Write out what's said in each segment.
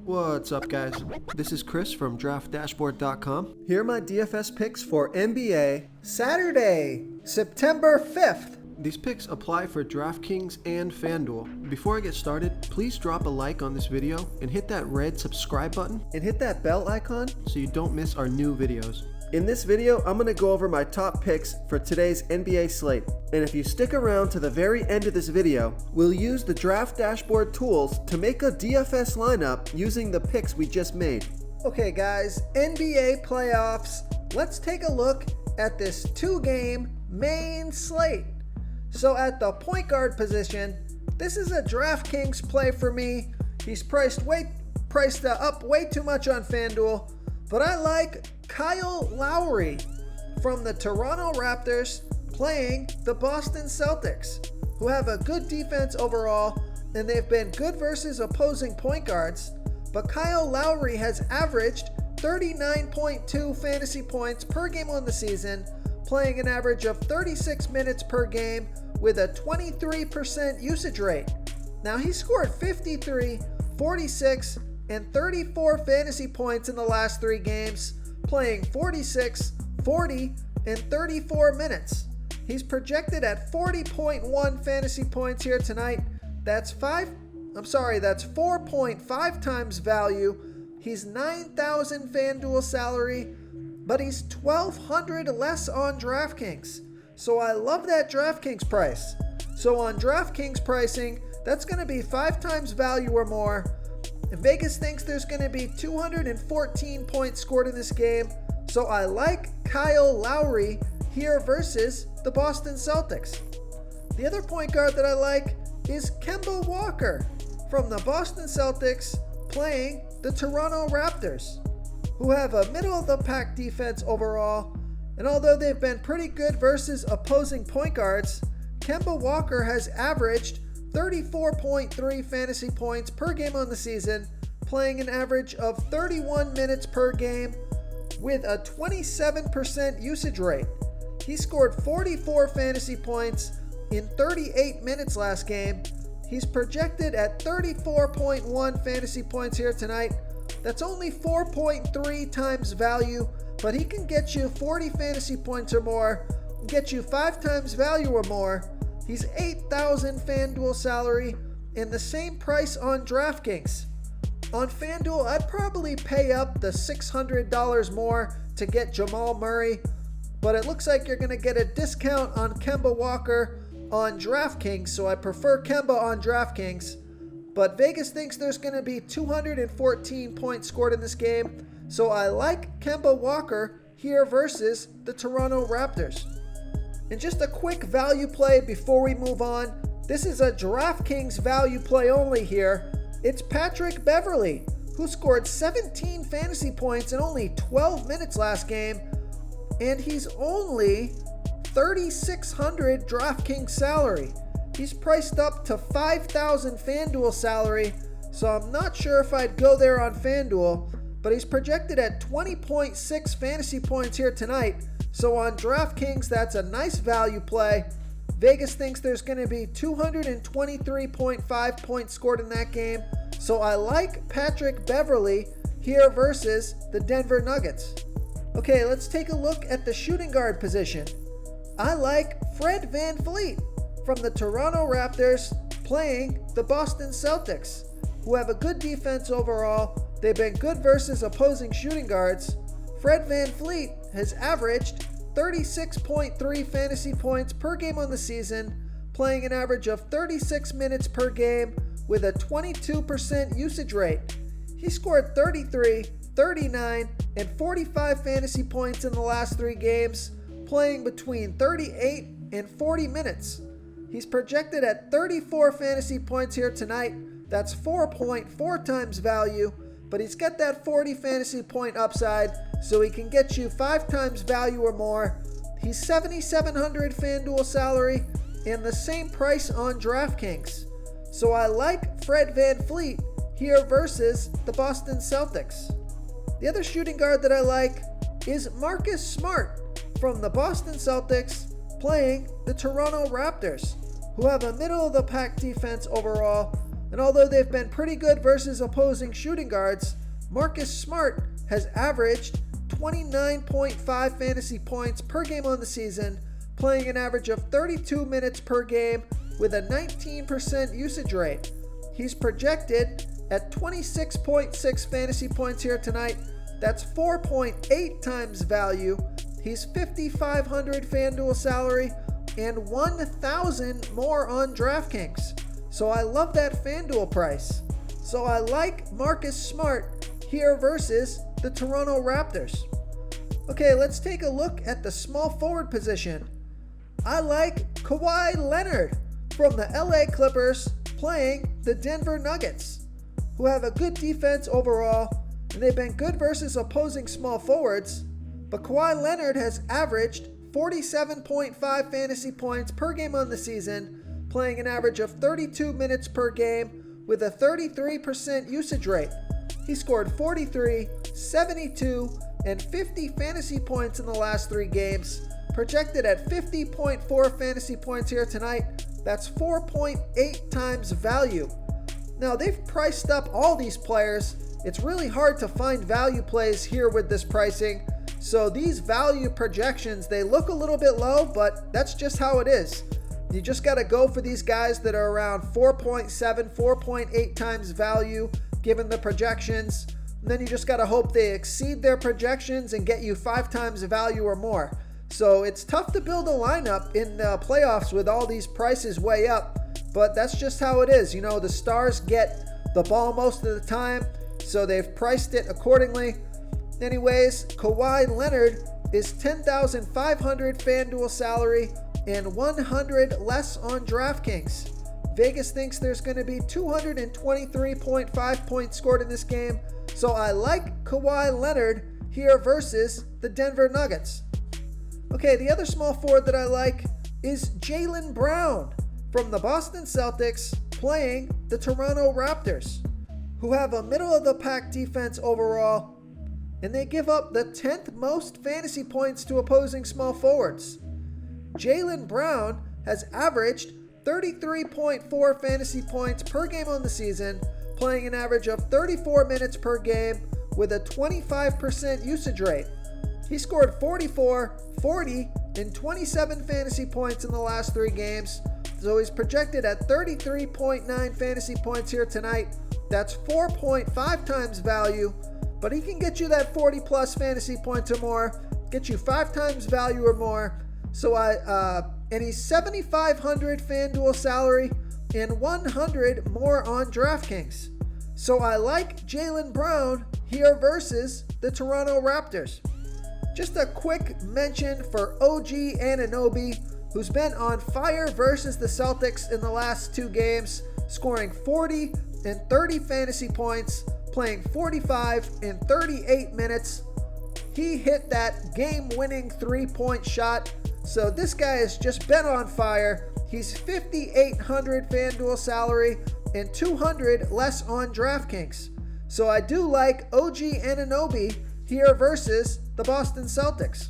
What's up, guys? This is Chris from DraftDashboard.com. Here are my DFS picks for NBA Saturday, September 5th. These picks apply for DraftKings and FanDuel. Before I get started, please drop a like on this video and hit that red subscribe button and hit that bell icon so you don't miss our new videos. In this video, I'm going to go over my top picks for today's NBA slate. And if you stick around to the very end of this video, we'll use the Draft Dashboard tools to make a DFS lineup using the picks we just made. Okay guys, NBA playoffs. Let's take a look at this 2-game main slate. So at the point guard position, this is a DraftKings play for me. He's priced up way too much on FanDuel, but I like Kyle Lowry from the Toronto Raptors playing the Boston Celtics, who have a good defense overall, and they've been good versus opposing point guards, but Kyle Lowry has averaged 39.2 fantasy points per game on the season, playing an average of 36 minutes per game with a 23% usage rate. Now he scored 53, 46, and 34 fantasy points in the last 3 games, playing 46, 40, and 34 minutes. He's projected at 40.1 fantasy points here tonight. That's 4.5 times value. He's 9,000 FanDuel salary, but he's 1,200 less on DraftKings. So I love that DraftKings price. So on DraftKings pricing, that's going to be 5 times value or more. And Vegas thinks there's going to be 214 points scored in this game. So I like Kyle Lowry here versus the Boston Celtics. The other point guard that I like is Kemba Walker from the Boston Celtics playing the Toronto Raptors, who have a middle-of-the-pack defense overall. And although they've been pretty good versus opposing point guards, Kemba Walker has averaged 34.3 fantasy points per game on the season, playing an average of 31 minutes per game with a 27% usage rate. He scored 44 fantasy points in 38 minutes last game. He's projected at 34.1 fantasy points here tonight. That's only 4.3 times value, but he can get you 40 fantasy points or more, get you 5 times value or more. He's 8,000 FanDuel salary and the same price on DraftKings. On FanDuel, I'd probably pay up the $600 more to get Jamal Murray, but it looks like you're going to get a discount on Kemba Walker on DraftKings, so I prefer Kemba on DraftKings. But Vegas thinks there's going to be 214 points scored in this game, so I like Kemba Walker here versus the Toronto Raptors. And just a quick value play before we move on. This is a DraftKings value play only here. It's Patrick Beverley, who scored 17 fantasy points in only 12 minutes last game, and he's only 3,600 DraftKings salary. He's priced up to 5,000 FanDuel salary, so I'm not sure if I'd go there on FanDuel, but he's projected at 20.6 fantasy points here tonight. So on DraftKings, that's a nice value play. Vegas thinks there's going to be 223.5 points scored in that game. So I like Patrick Beverley here versus the Denver Nuggets. Okay, let's take a look at the shooting guard position. I like Fred VanVleet from the Toronto Raptors playing the Boston Celtics, who have a good defense overall. They've been good versus opposing shooting guards. Fred VanVleet has averaged 36.3 fantasy points per game on the season, playing an average of 36 minutes per game with a 22% usage rate. He scored 33, 39, and 45 fantasy points in the last 3 games, playing between 38 and 40 minutes. He's projected at 34 fantasy points here tonight. That's 4.4 times value, but he's got that 40 fantasy point upside, so he can get you 5 times value or more. He's 7,700 FanDuel salary and the same price on DraftKings. So I like Fred VanVleet here versus the Boston Celtics. The other shooting guard that I like is Marcus Smart from the Boston Celtics playing the Toronto Raptors, who have a middle-of-the-pack defense overall. And although they've been pretty good versus opposing shooting guards, Marcus Smart has averaged 29.5 fantasy points per game on the season, playing an average of 32 minutes per game with a 19% usage rate. He's projected at 26.6 fantasy points here tonight. That's 4.8 times value. He's 5,500 FanDuel salary and 1,000 more on DraftKings. So I love that FanDuel price. So I like Marcus Smart here versus the Toronto Raptors. Okay, let's take a look at the small forward position. I like Kawhi Leonard from the LA Clippers playing the Denver Nuggets, who have a good defense overall, and they've been good versus opposing small forwards. But Kawhi Leonard has averaged 47.5 fantasy points per game on the season, playing an average of 32 minutes per game with a 33% usage rate. He scored 43, 72, and 50 fantasy points in the last 3 games, projected at 50.4 fantasy points here tonight. That's 4.8 times value. Now, they've priced up all these players. It's really hard to find value plays here with this pricing. So these value projections, they look a little bit low, but that's just how it is. You just got to go for these guys that are around 4.7, 4.8 times value given the projections. And then you just got to hope they exceed their projections and get you 5 times value or more. So it's tough to build a lineup in the playoffs with all these prices way up, but that's just how it is. You know, the stars get the ball most of the time, so they've priced it accordingly. Anyways, Kawhi Leonard is 10,500 FanDuel salary and 100 less on DraftKings. Vegas thinks there's going to be 223.5 points scored in this game, so I like Kawhi Leonard here versus the Denver Nuggets. Okay, the other small forward that I like is Jalen Brown from the Boston Celtics playing the Toronto Raptors, who have a middle-of-the-pack defense overall, and they give up the 10th most fantasy points to opposing small forwards. Jalen Brown has averaged 33.4 fantasy points per game on the season, playing an average of 34 minutes per game with a 25% usage rate. He scored 44, 40, and 27 fantasy points in the last 3 games, so he's projected at 33.9 fantasy points here tonight. That's 4.5 times value, but he can get you that 40 plus fantasy points or more, get you 5 times value or more. So and he's 7,500 FanDuel salary and 100 more on DraftKings. So I like Jalen Brown here versus the Toronto Raptors. Just a quick mention for OG Anunoby, who's been on fire versus the Celtics in the last 2 games, scoring 40 and 30 fantasy points, playing 45 and 38 minutes. He hit that game-winning 3-point shot. So this guy has just been on fire. He's 5,800 FanDuel salary and 200 less on DraftKings. So I do like OG Anunoby here versus the Boston Celtics.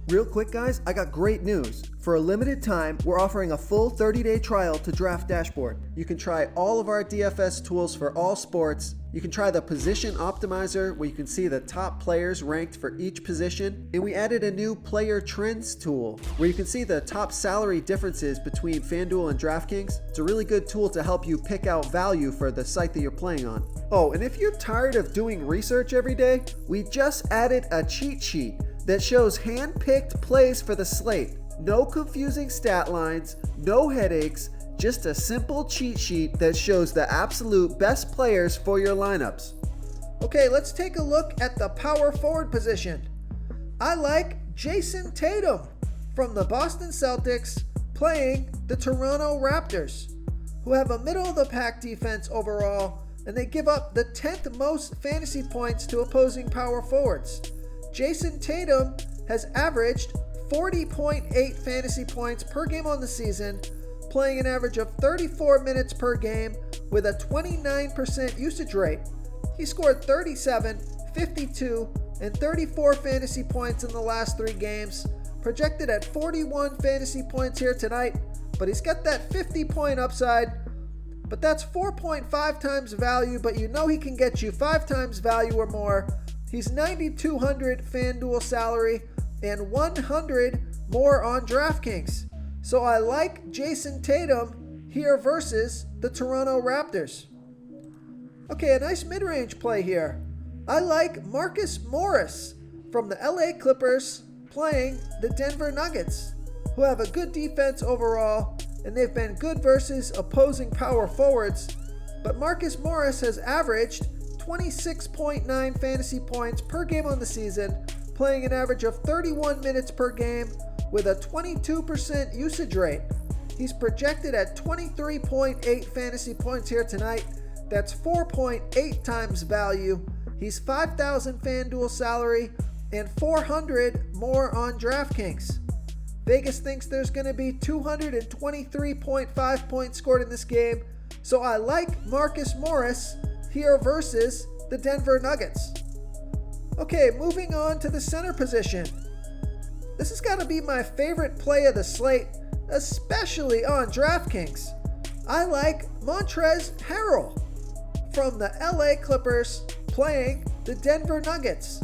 Real quick, guys, I got great news. For a limited time, we're offering a full 30-day trial to Draft Dashboard. You can try all of our DFS tools for all sports. You can try the Position Optimizer, where you can see the top players ranked for each position. And we added a new Player Trends tool, where you can see the top salary differences between FanDuel and DraftKings. It's a really good tool to help you pick out value for the site that you're playing on. Oh, and if you're tired of doing research every day, we just added a cheat sheet that shows hand-picked plays for the slate. No confusing stat lines, no headaches, just a simple cheat sheet that shows the absolute best players for your lineups. Okay, let's take a look at the power forward position. I like Jason Tatum from the Boston Celtics playing the Toronto Raptors, who have a middle-of-the-pack defense overall, and they give up the 10th most fantasy points to opposing power forwards. Jason Tatum has averaged 40.8 fantasy points per game on the season, playing an average of 34 minutes per game with a 29% usage rate. He scored 37, 52, and 34 fantasy points in the last 3 games, projected at 41 fantasy points here tonight, but he's got that 50-point upside. but that's 4.5 times value, but you know he can get you 5 times value or more. He's 9,200 FanDuel salary and 100 more on DraftKings. So I like Jason Tatum here versus the Toronto Raptors. Okay, a nice mid-range play here. I like Marcus Morris from the LA Clippers playing the Denver Nuggets, who have a good defense overall, and they've been good versus opposing power forwards. But Marcus Morris has averaged 26.9 fantasy points per game on the season, playing an average of 31 minutes per game with a 22% usage rate. He's projected at 23.8 fantasy points here tonight. That's 4.8 times value. He's 5,000 FanDuel salary and 400 more on DraftKings. Vegas thinks there's going to be 223.5 points scored in this game, so I like Marcus Morris here versus the Denver Nuggets. Okay, moving on to the center position. This has got to be my favorite play of the slate, especially on DraftKings. I like Montrezl Harrell from the LA Clippers playing the Denver Nuggets,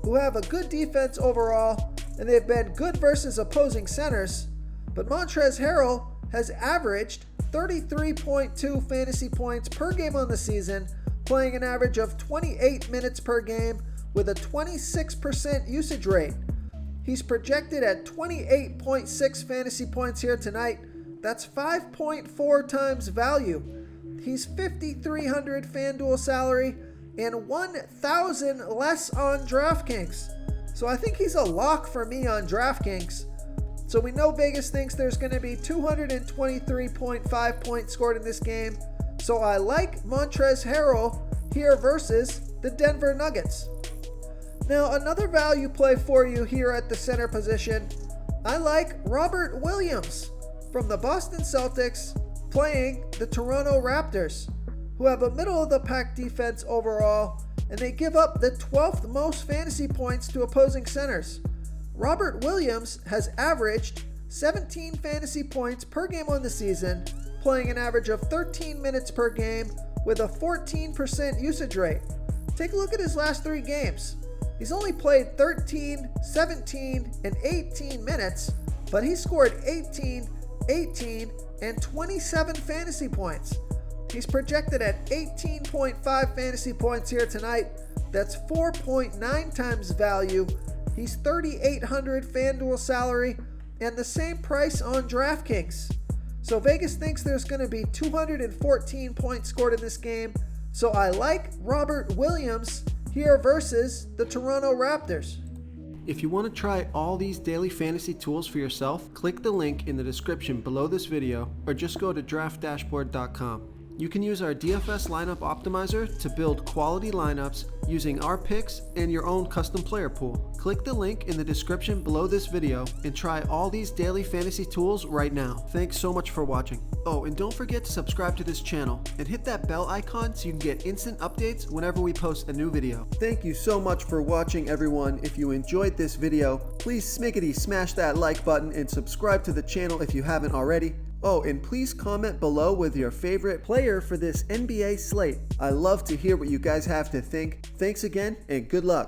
who have a good defense overall, and they've been good versus opposing centers. But Montrezl Harrell has averaged 33.2 fantasy points per game on the season, playing an average of 28 minutes per game with a 26% usage rate. He's projected at 28.6 fantasy points here tonight. That's 5.4 times value. He's 5,300 FanDuel salary and 1,000 less on DraftKings. So I think he's a lock for me on DraftKings. So we know Vegas thinks there's going to be 223.5 points scored in this game. So I like Montrezl Harrell here versus the Denver Nuggets. Now another value play for you here at the center position. I like Robert Williams from the Boston Celtics playing the Toronto Raptors, who have a middle-of-the-pack defense overall, and they give up the 12th most fantasy points to opposing centers. Robert Williams has averaged 17 fantasy points per game on the season, playing an average of 13 minutes per game with a 14% usage rate. Take a look at his last 3 games. He's only played 13, 17, and 18 minutes, but he scored 18, and 27 fantasy points. He's projected at 18.5 fantasy points here tonight. That's 4.9 times value. He's 3,800 FanDuel salary and the same price on DraftKings. So Vegas thinks there's going to be 214 points scored in this game. So I like Robert Williams here versus the Toronto Raptors. If you want to try all these daily fantasy tools for yourself, click the link in the description below this video or just go to draftdashboard.com. You can use our DFS lineup optimizer to build quality lineups using our picks and your own custom player pool. Click the link in the description below this video and try all these daily fantasy tools right now. Thanks so much for watching. Oh, and don't forget to subscribe to this channel and hit that bell icon so you can get instant updates whenever we post a new video. Thank you so much for watching, everyone. If you enjoyed this video, please smash that like button and subscribe to the channel if you haven't already. Oh, and please comment below with your favorite player for this NBA slate. I love to hear what you guys have to think. Thanks again, and good luck.